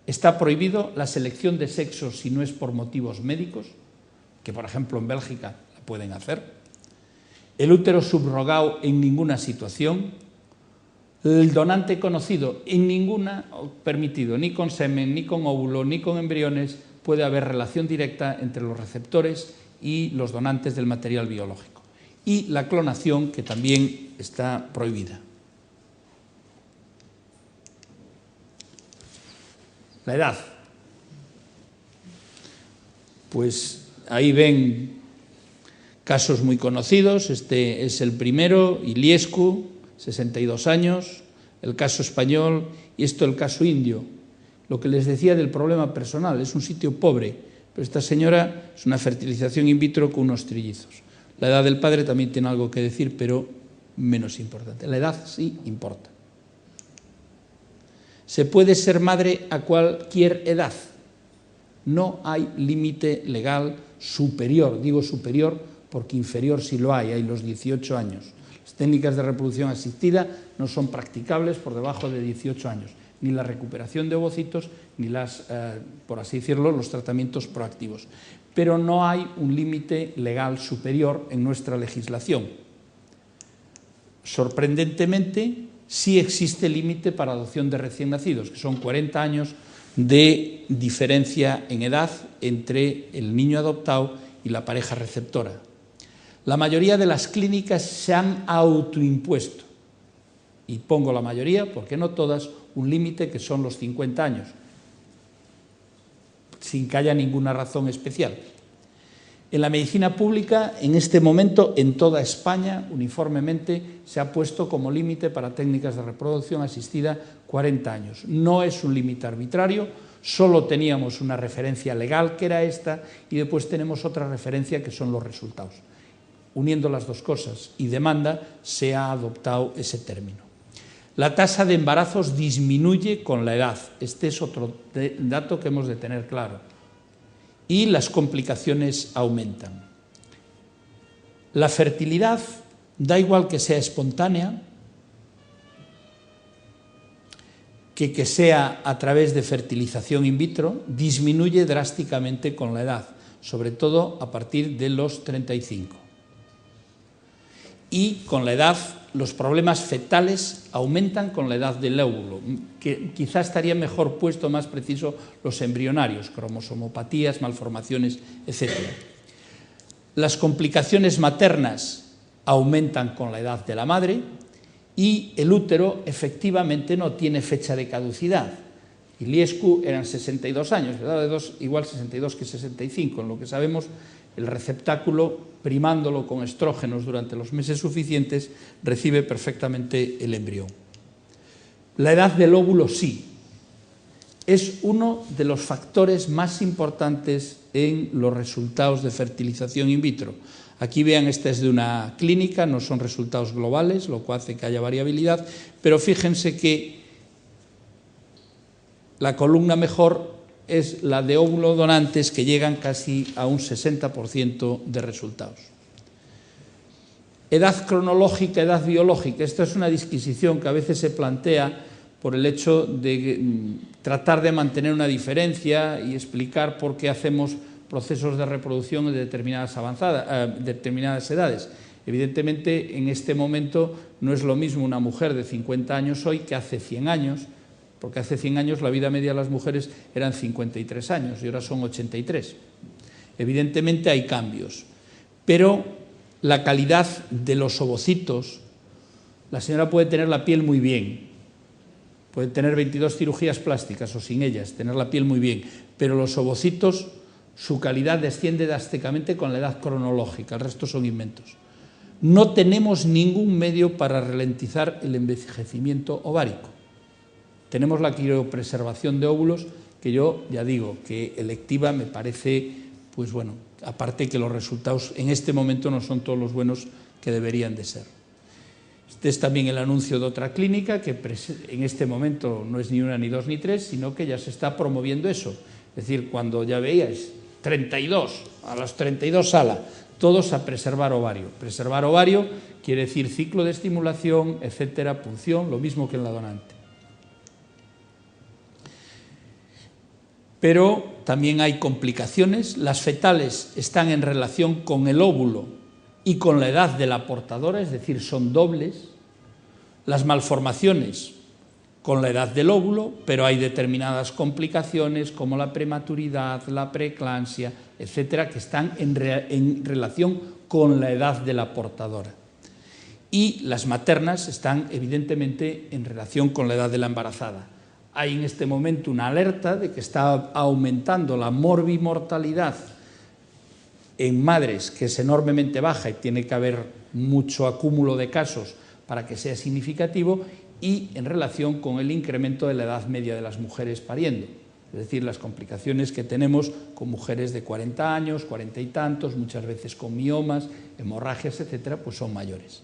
Está prohibido la selección de sexo si no es por motivos médicos, que por ejemplo en Bélgica la pueden hacer. El útero subrogado en ninguna situación. El donante conocido en ninguna permitido, ni con semen, ni con óvulo, ni con embriones, puede haber relación directa entre los receptores y los donantes del material biológico. Y la clonación, que también está prohibida. La edad. Pues ahí ven casos muy conocidos. Este es el primero, Iliescu, 62 años, el caso español y esto el caso indio. Lo que les decía del problema personal, es un sitio pobre, pero esta señora es una fertilización in vitro con unos trillizos. La edad del padre también tiene algo que decir, pero menos importante. La edad sí importa. Se puede ser madre a cualquier edad. No hay límite legal superior. Digo superior porque inferior sí lo hay los 18 años. Las técnicas de reproducción asistida no son practicables por debajo de 18 años. Ni la recuperación de ovocitos, ni por así decirlo, los tratamientos proactivos. Pero no hay un límite legal superior en nuestra legislación. Sorprendentemente, sí existe límite para adopción de recién nacidos, que son 40 años de diferencia en edad entre el niño adoptado y la pareja receptora. La mayoría de las clínicas se han autoimpuesto, y pongo la mayoría, porque no todas, un límite que son los 50 años, sin que haya ninguna razón especial. En la medicina pública, en este momento, en toda España, uniformemente, se ha puesto como límite para técnicas de reproducción asistida 40 años. No es un límite arbitrario, solo teníamos una referencia legal, que era esta, y después tenemos otra referencia, que son los resultados. Uniendo las dos cosas y demanda, se ha adoptado ese término. La tasa de embarazos disminuye con la edad. Este es otro dato que hemos de tener claro. Y las complicaciones aumentan. La fertilidad, da igual que sea espontánea, que sea a través de fertilización in vitro disminuye drásticamente con la edad, sobre todo a partir de los 35. Y con la edad los problemas fetales aumentan con la edad del óvulo, que quizá estaría mejor puesto, más preciso, los embrionarios, cromosomopatías, malformaciones, etc. Las complicaciones maternas aumentan con la edad de la madre y el útero efectivamente no tiene fecha de caducidad. Iliescu eran 62 años, ¿verdad? Igual 62 que 65, en lo que sabemos el receptáculo, primándolo con estrógenos durante los meses suficientes, recibe perfectamente el embrión. La edad del óvulo sí, es uno de los factores más importantes en los resultados de fertilización in vitro. Aquí vean, esta es de una clínica, no son resultados globales, lo cual hace que haya variabilidad, pero fíjense que la columna mejor es la de óvulo donantes, que llegan casi a un 60% de resultados. Edad cronológica, edad biológica. Esto es una disquisición que a veces se plantea por el hecho de tratar de mantener una diferencia y explicar por qué hacemos procesos de reproducción en determinadas edades. Evidentemente, en este momento no es lo mismo una mujer de 50 años hoy que hace 100 años, porque hace 100 años la vida media de las mujeres eran 53 años y ahora son 83. Evidentemente hay cambios, pero la calidad de los ovocitos, la señora puede tener la piel muy bien, puede tener 22 cirugías plásticas o sin ellas, tener la piel muy bien, pero los ovocitos, su calidad desciende drásticamente con la edad cronológica, el resto son inventos. No tenemos ningún medio para ralentizar el envejecimiento ovárico. Tenemos la criopreservación de óvulos, que yo ya digo que electiva me parece, pues bueno, aparte que los resultados en este momento no son todos los buenos que deberían de ser. Este es también el anuncio de otra clínica que en este momento no es ni una, ni dos, ni tres, sino que ya se está promoviendo eso. Es decir, cuando ya veíais 32, a los 32 sala, todos a preservar ovario. Preservar ovario quiere decir ciclo de estimulación, etcétera, punción, lo mismo que en la donante. Pero también hay complicaciones. Las fetales están en relación con el óvulo y con la edad de la portadora, es decir, son dobles. Las malformaciones con la edad del óvulo, pero hay determinadas complicaciones como la prematuridad, la preeclampsia, etcétera, que están en relación con la edad de la portadora. Y las maternas están evidentemente en relación con la edad de la embarazada. Hay en este momento una alerta de que está aumentando la morbimortalidad en madres, que es enormemente baja y tiene que haber mucho acúmulo de casos para que sea significativo, y en relación con el incremento de la edad media de las mujeres pariendo. Es decir, las complicaciones que tenemos con mujeres de 40 años, 40 y tantos, muchas veces con miomas, hemorragias, etcétera, pues son mayores.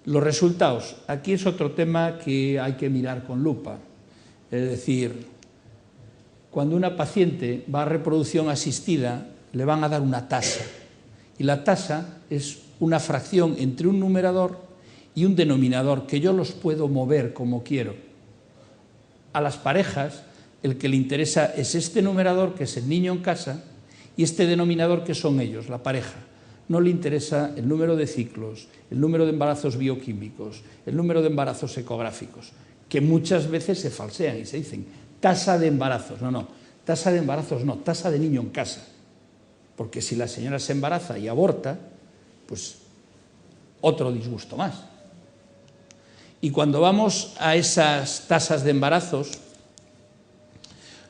Los resultados. Aquí es otro tema que hay que mirar con lupa. Es decir, cuando una paciente va a reproducción asistida, le van a dar una tasa. Y la tasa es una fracción entre un numerador y un denominador, que yo los puedo mover como quiero. A las parejas, el que le interesa es este numerador, que es el niño en casa, y este denominador, que son ellos, la pareja. No le interesa el número de ciclos, el número de embarazos bioquímicos, el número de embarazos ecográficos, que muchas veces se falsean y se dicen tasa de embarazos. No, tasa de embarazos no, tasa de niño en casa. Porque si la señora se embaraza y aborta, pues otro disgusto más. Y cuando vamos a esas tasas de embarazos,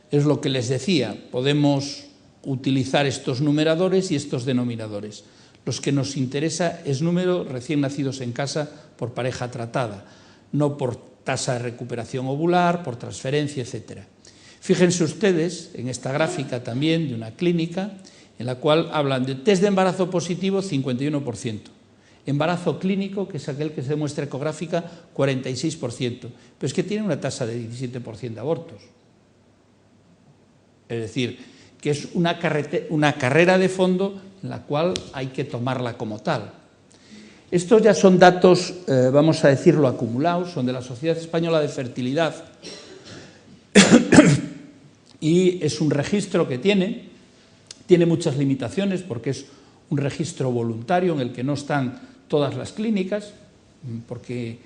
es lo que les decía, podemos utilizar estos numeradores y estos denominadores. Los que nos interesa es número recién nacidos en casa por pareja tratada, no por tasa de recuperación ovular, por transferencia, etc. Fíjense ustedes en esta gráfica también de una clínica en la cual hablan de test de embarazo positivo, 51%. Embarazo clínico, que es aquel que se demuestra ecográfica, 46%. Pero es que tiene una tasa de 17% de abortos. Es decir, que es una carrera de fondo en la cual hay que tomarla como tal. Estos ya son datos, vamos a decirlo, acumulados, son de la Sociedad Española de Fertilidad y es un registro que tiene muchas limitaciones porque es un registro voluntario en el que no están todas las clínicas, porque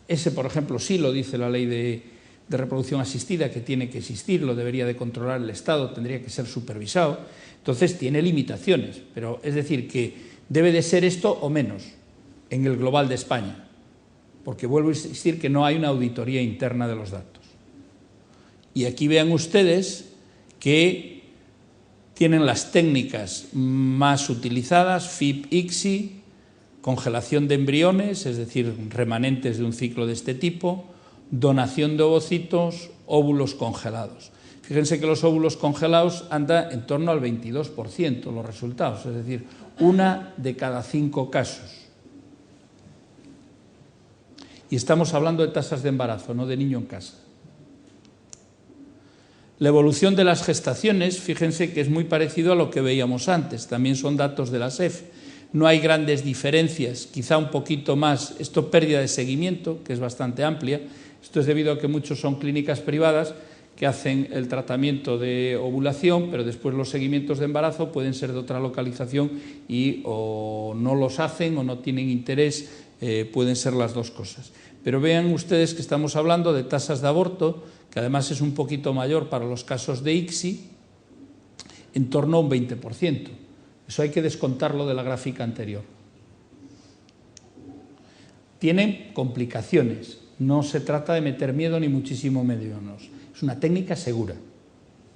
ese, por ejemplo, sí lo dice la ley de reproducción asistida, que tiene que existir, lo debería de controlar el Estado, tendría que ser supervisado, entonces tiene limitaciones, pero es decir que debe de ser esto o menos en el global de España, porque vuelvo a insistir que no hay una auditoría interna de los datos. Y aquí vean ustedes que tienen las técnicas más utilizadas, FIP, ICSI, congelación de embriones, es decir, remanentes de un ciclo de este tipo, donación de ovocitos, óvulos congelados. Fíjense que los óvulos congelados anda en torno al 22% los resultados, es decir, 1 de cada 5 casos. Y estamos hablando de tasas de embarazo, no de niño en casa. La evolución de las gestaciones, fíjense que es muy parecido a lo que veíamos antes, también son datos de la SEF. No hay grandes diferencias, quizá un poquito más, esto pérdida de seguimiento, que es bastante amplia. Esto es debido a que muchos son clínicas privadas que hacen el tratamiento de ovulación, pero después los seguimientos de embarazo pueden ser de otra localización y o no los hacen o no tienen interés, pueden ser las dos cosas. Pero vean ustedes que estamos hablando de tasas de aborto, que además es un poquito mayor para los casos de ICSI, en torno a un 20%. Eso hay que descontarlo de la gráfica anterior. Tienen complicaciones, no se trata de meter miedo ni muchísimo menos. Es una técnica segura,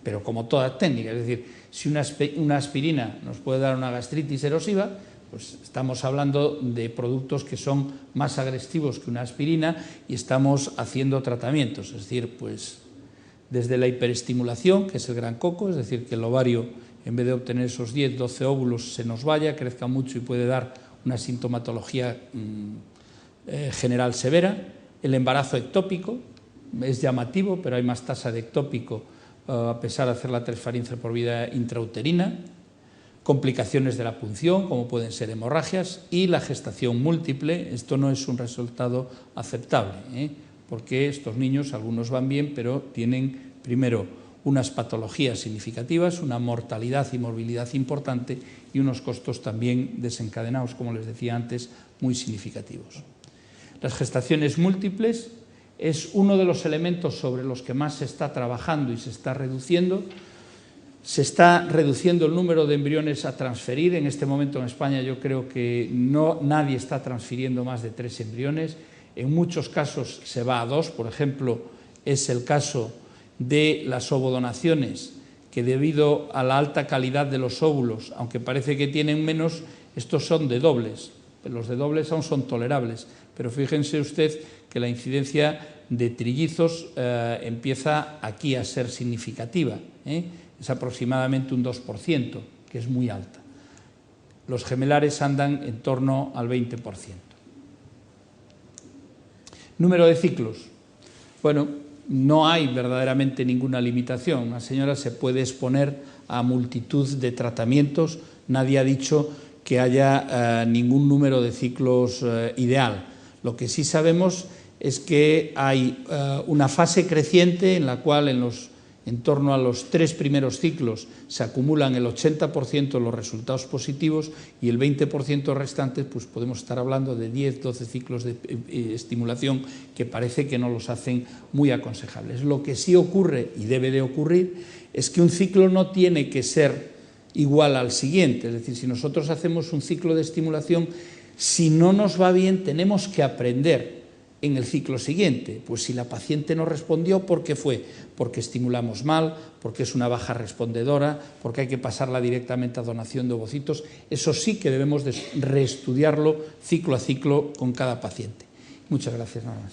pero como toda técnica, es decir, si una aspirina nos puede dar una gastritis erosiva, pues estamos hablando de productos que son más agresivos que una aspirina y estamos haciendo tratamientos, es decir, pues desde la hiperestimulación, que es el gran coco, es decir, que el ovario, en vez de obtener esos 10, 12 óvulos, se nos vaya, crezca mucho y puede dar una sintomatología general severa. El embarazo ectópico es llamativo, pero hay más tasa de ectópico a pesar de hacer la transferencia por vía intrauterina. Complicaciones de la punción, como pueden ser hemorragias, y la gestación múltiple. Esto no es un resultado aceptable, porque estos niños, algunos van bien, pero tienen primero unas patologías significativas, una mortalidad y morbilidad importante y unos costos también desencadenados, como les decía antes, muy significativos. Las gestaciones múltiples es uno de los elementos sobre los que más se está trabajando y se está reduciendo. Se está reduciendo el número de embriones a transferir. En este momento en España yo creo que nadie está transfiriendo más de 3 embriones. En muchos casos se va a 2, por ejemplo, es el caso de las ovodonaciones, que debido a la alta calidad de los óvulos, aunque parece que tienen menos, estos son de dobles. Los de dobles aún son tolerables, pero fíjense usted que la incidencia de trillizos empieza aquí a ser significativa, es aproximadamente un 2%, que es muy alta. Los gemelares andan en torno al 20%. Número de ciclos. Bueno, no hay verdaderamente ninguna limitación. Una señora se puede exponer a multitud de tratamientos. Nadie ha dicho que haya ningún número de ciclos ideal. Lo que sí sabemos es que hay una fase creciente en la cual en torno a los 3 primeros ciclos se acumulan el 80% de los resultados positivos y el 20% restante, pues podemos estar hablando de 10, 12 ciclos de estimulación que parece que no los hacen muy aconsejables. Lo que sí ocurre y debe de ocurrir es que un ciclo no tiene que ser igual al siguiente, es decir, si nosotros hacemos un ciclo de estimulación, si no nos va bien tenemos que aprender en el ciclo siguiente. Pues si la paciente no respondió, ¿por qué fue? Porque estimulamos mal, porque es una baja respondedora, porque hay que pasarla directamente a donación de ovocitos. Eso sí que debemos de reestudiarlo ciclo a ciclo con cada paciente. Muchas gracias, nada más.